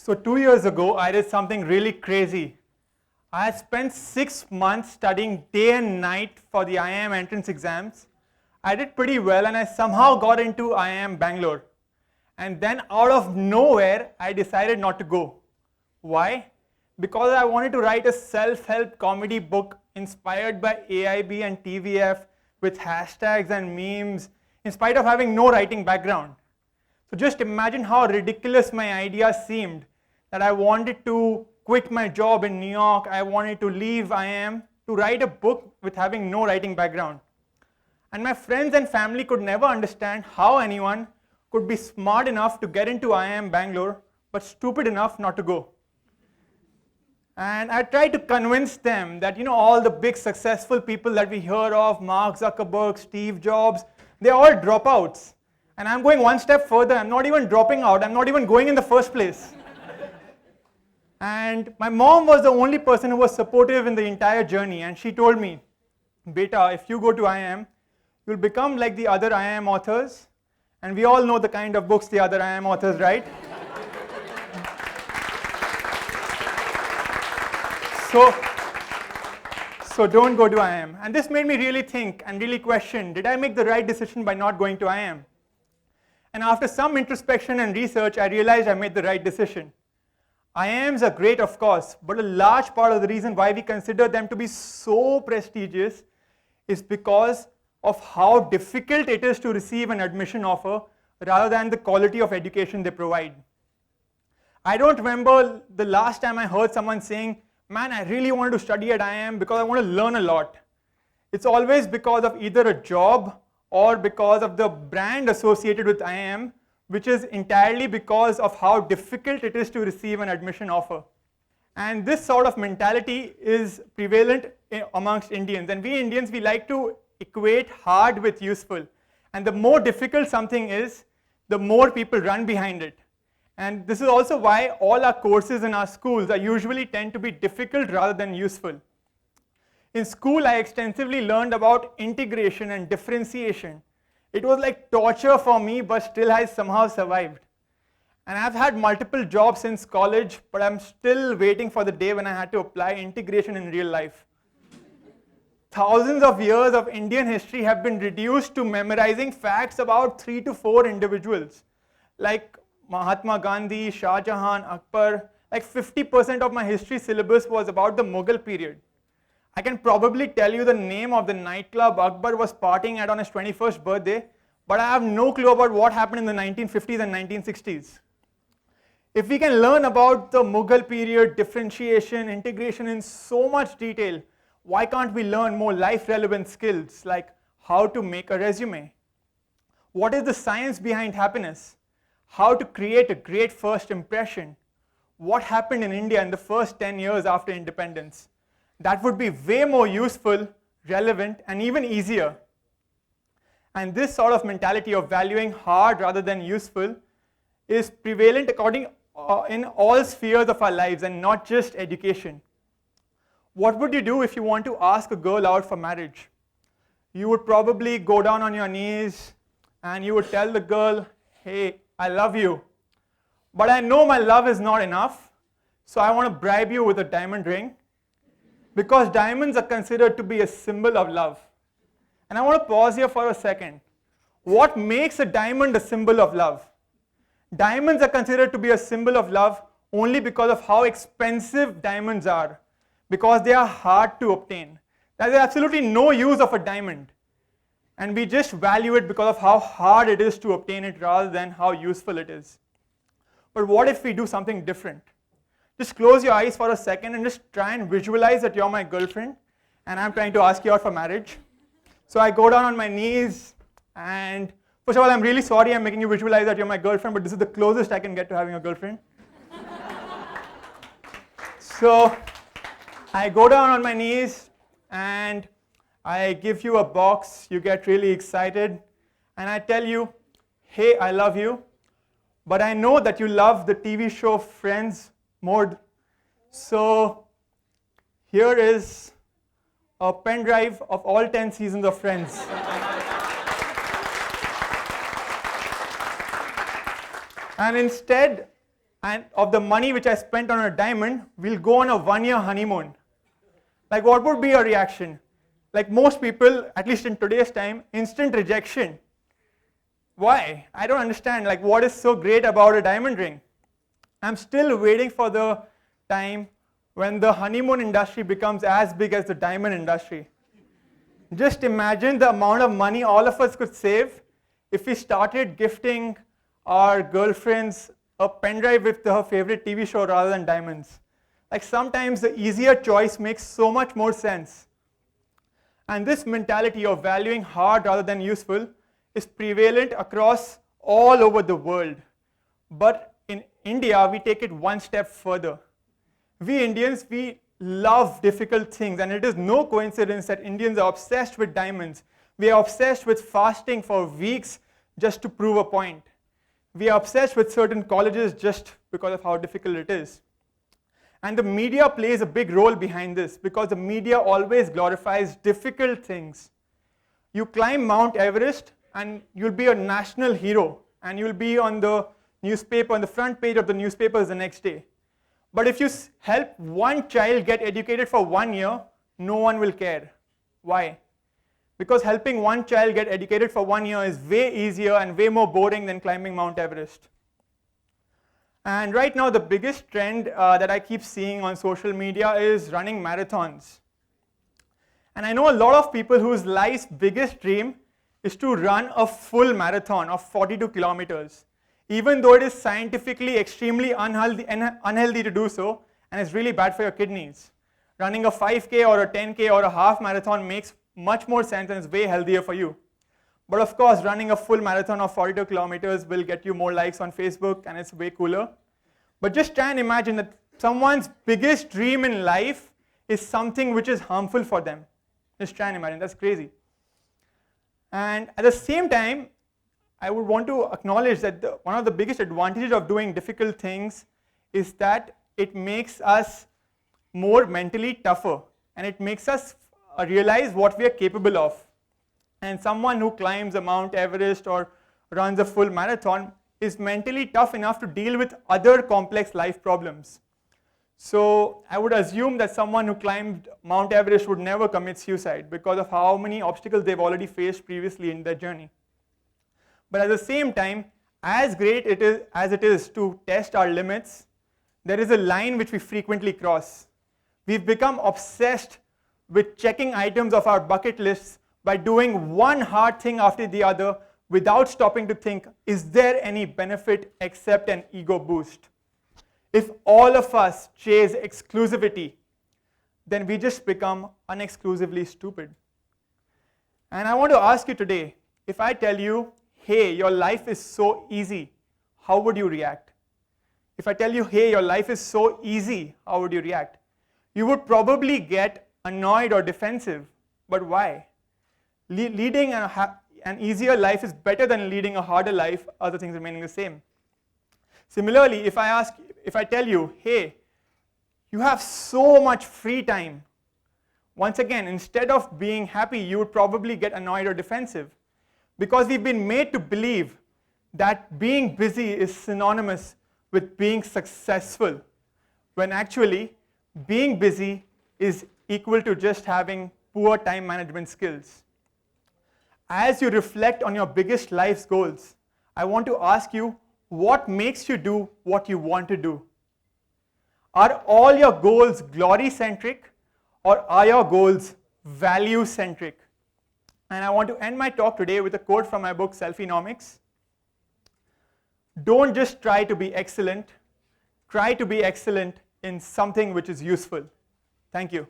So 2 years ago, I did something really crazy. I had spent 6 months studying day and night for the IIM entrance exams. I did pretty well and I somehow got into IIM Bangalore. And then out of nowhere, I decided not to go. Why? Because I wanted to write a self-help comedy book inspired by AIB and TVF with hashtags and memes, in spite of having no writing background. So just imagine how ridiculous my idea seemed, that I wanted to quit my job in New York, I wanted to leave IIM to write a book with having no writing background. And my friends and family could never understand how anyone could be smart enough to get into IIM Bangalore, but stupid enough not to go. And I tried to convince them that, all the big successful people that we hear of, Mark Zuckerberg, Steve Jobs, they're all dropouts. And I'm going one step further. I'm not even dropping out. I'm not even going in the first place. And my mom was the only person who was supportive in the entire journey. And she told me, Beta, if you go to IIM, you'll become like the other IIM authors. And we all know the kind of books the other IIM authors write. So don't go to IIM. And this made me really think and really question, did I make the right decision by not going to IIM? And after some introspection and research, I realized I made the right decision. IIMs are great, of course, but a large part of the reason why we consider them to be so prestigious is because of how difficult it is to receive an admission offer rather than the quality of education they provide. I don't remember the last time I heard someone saying, man, I really wanted to study at IIM because I want to learn a lot. It's always because of either a job or because of the brand associated with IIM, which is entirely because of how difficult it is to receive an admission offer. And this sort of mentality is prevalent amongst Indians. And we Indians, we like to equate hard with useful. And the more difficult something is, the more people run behind it. And this is also why all our courses in our schools are usually tend to be difficult rather than useful. In school, I extensively learned about integration and differentiation. It was like torture for me, but still I somehow survived. And I've had multiple jobs since college, but I'm still waiting for the day when I had to apply integration in real life. Thousands of years of Indian history have been reduced to memorizing facts about 3 to 4 individuals, like Mahatma Gandhi, Shah Jahan, Akbar. Like 50% of my history syllabus was about the Mughal period. I can probably tell you the name of the nightclub Akbar was partying at on his 21st birthday, but I have no clue about what happened in the 1950s and 1960s. If we can learn about the Mughal period, differentiation, integration in so much detail, why can't we learn more life-relevant skills like how to make a resume? What is the science behind happiness? How to create a great first impression? What happened in India in the first 10 years after independence? That would be way more useful, relevant, and even easier. And this sort of mentality of valuing hard rather than useful is prevalent in all spheres of our lives and not just education. What would you do if you want to ask a girl out for marriage? You would probably go down on your knees and you would tell the girl, hey, I love you, but I know my love is not enough, so I want to bribe you with a diamond ring, because diamonds are considered to be a symbol of love. And I want to pause here for a second. What makes a diamond a symbol of love? Diamonds are considered to be a symbol of love only because of how expensive diamonds are, because they are hard to obtain. There is absolutely no use of a diamond. And we just value it because of how hard it is to obtain it rather than how useful it is. But what if we do something different? Just close your eyes for a second and just try and visualize that you're my girlfriend and I'm trying to ask you out for marriage. So I go down on my knees and first of all, I'm really sorry I'm making you visualize that you're my girlfriend, but this is the closest I can get to having a girlfriend. So I go down on my knees and I give you a box, you get really excited, and I tell you, hey, I love you, but I know that you love the TV show Friends more. So here is a pen drive of all 10 seasons of Friends. And instead and of the money which I spent on a diamond, we'll go on a 1-year honeymoon. Like, what would be your reaction? Like most people, at least in today's time, instant rejection. Why? I don't understand. Like, what is so great about a diamond ring? I'm still waiting for the time when the honeymoon industry becomes as big as the diamond industry. Just imagine the amount of money all of us could save if we started gifting our girlfriends a pen drive with her favorite TV show rather than diamonds. Like, sometimes the easier choice makes so much more sense. And this mentality of valuing hard rather than useful is prevalent across all over the world. But in India, we take it one step further. We Indians, we love difficult things, and it is no coincidence that Indians are obsessed with diamonds. We are obsessed with fasting for weeks just to prove a point. We are obsessed with certain colleges just because of how difficult it is. And the media plays a big role behind this because the media always glorifies difficult things. You climb Mount Everest and you'll be a national hero, and you'll be on the newspaper, on the front page of the newspapers the next day. But if you help one child get educated for 1 year, no one will care. Why? Because helping one child get educated for 1 year is way easier and way more boring than climbing Mount Everest. And right now, the biggest trend that I keep seeing on social media is running marathons. And I know a lot of people whose life's biggest dream is to run a full marathon of 42 kilometers, even though it is scientifically extremely unhealthy to do so, and it's really bad for your kidneys. Running a 5K or a 10K or a half marathon makes much more sense and is way healthier for you. But of course, running a full marathon of 42 kilometers will get you more likes on Facebook, and it's way cooler. But just try and imagine that someone's biggest dream in life is something which is harmful for them. Just try and imagine, that's crazy. And at the same time, I would want to acknowledge that one of the biggest advantages of doing difficult things is that it makes us more mentally tougher, and it makes us realize what we are capable of. And someone who climbs a Mount Everest or runs a full marathon is mentally tough enough to deal with other complex life problems. So I would assume that someone who climbed Mount Everest would never commit suicide because of how many obstacles they've already faced previously in their journey. But at the same time, as great as it is to test our limits, there is a line which we frequently cross. We've become obsessed with checking items of our bucket lists by doing one hard thing after the other without stopping to think, is there any benefit except an ego boost? If all of us chase exclusivity, then we just become unexclusively stupid. And I want to ask you today, if I tell you, hey, your life is so easy, how would you react? If I tell you, hey, your life is so easy, how would you react? You would probably get annoyed or defensive. But why? Leading an easier life is better than leading a harder life, other things remaining the same. Similarly, if I tell you, hey, you have so much free time, once again, instead of being happy, you would probably get annoyed or defensive. Because we've been made to believe that being busy is synonymous with being successful, when actually being busy is equal to just having poor time management skills. As you reflect on your biggest life's goals, I want to ask you, what makes you do what you want to do? Are all your goals glory-centric, or are your goals value-centric? And I want to end my talk today with a quote from my book, Selfienomics. Don't just try to be excellent, try to be excellent in something which is useful. Thank you.